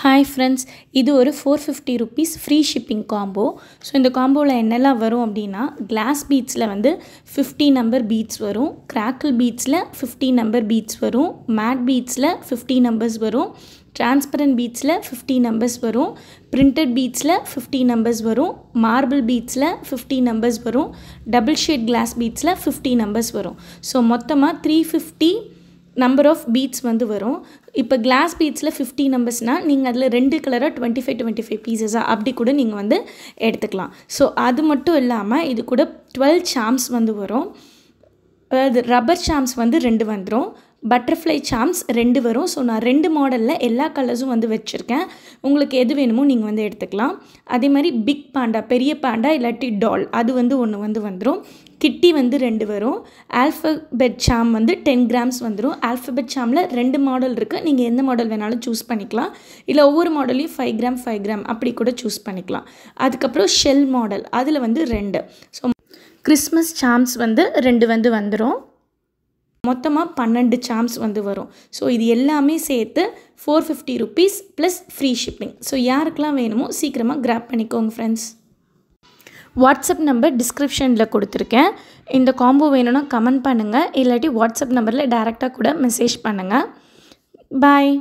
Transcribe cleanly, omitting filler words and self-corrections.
Hi friends, இது ஒரு 450 rupees free shipping combo. So இந்த காம்போவில் என்னெல்லாம் வரும் அப்படின்னா கிளாஸ் பீட்ஸில் வந்து 50 நம்பர் பீட்ஸ் வரும், கிராக்கிள் பீட்ஸில் 50 நம்பர் பீட்ஸ் வரும், மேட் பீட்ஸில் 50 நம்பர்ஸ் வரும், டிரான்ஸ்பரண்ட் பீட்ஸில் 50 நம்பர்ஸ் வரும், பிரிண்டட் பீட்ஸில் 50 நம்பர்ஸ் வரும், மார்பிள் பீட்ஸில் 50 நம்பர்ஸ் வரும், டபுள் ஷேட் கிளாஸ் பீட்ஸில் 50 நம்பர்ஸ் வரும். ஸோ மொத்தமாக 350 நம்பர் ஆஃப் பீட்ஸ் வந்து வரும். இப்போ கிளாஸ் பீட்ஸில் 50 நம்பர்ஸ்னால் நீங்கள் அதில் 2 கலராக 25 பீசஸாக அப்படி கூட நீங்கள் வந்து எடுத்துக்கலாம். ஸோ அது மட்டும் இல்லாமல் இது கூட 12 சாம்ஸ் வந்து வரும். அதாவது ரப்பர் சாம்ஸ் வந்து 2 வந்துடும், பட்டர்ஃப்ளை சாம்ஸ் 2 வரும். ஸோ நான் 2 மாடலில் எல்லா கலர்ஸும் வந்து வச்சுருக்கேன். உங்களுக்கு எது வேணுமோ நீங்கள் வந்து எடுத்துக்கலாம். அதே மாதிரி பிக் பாண்டா, பெரிய பாண்டா இல்லாட்டி டால் அது வந்து ஒன்று வந்து வந்துடும். கிட்டி வந்து 2 வரும். ஆல்ஃபபெட் சாம் வந்து 10 கிராம்ஸ் வந்துடும். ஆல்ஃபபெட் சாமில் 2 மாடல் இருக்குது, நீங்கள் எந்த மாடல் வேணாலும் சூஸ் பண்ணிக்கலாம். இல்லை ஒவ்வொரு மாடலையும் 5 கிராம் அப்படி கூட சூஸ் பண்ணிக்கலாம். அதுக்கப்புறம் ஷெல் மாடல் அதில் வந்து 2. ஸோ கிறிஸ்மஸ் சாம்ஸ் வந்து 2 வந்து வந்துடும். மொத்தமாக 12 சாம்ஸ் வந்து வரும். ஸோ இது எல்லாமே சேர்த்து 450 rupees plus free shipping. So யாருக்கெல்லாம் வேணுமோ சீக்கிரமாக கிராப் பண்ணிக்கோங்க ஃப்ரெண்ட்ஸ். வாட்ஸ்அப் நம்பர் டிஸ்கிரிப்ஷனில் கொடுத்துருக்கேன். இந்த காம்போ வேணும்னா கமெண்ட் பண்ணுங்கள், இல்லாட்டி வாட்ஸ்அப் நம்பரில் டைரெக்டாக கூட மெசேஜ் பண்ணுங்கள். பாய்.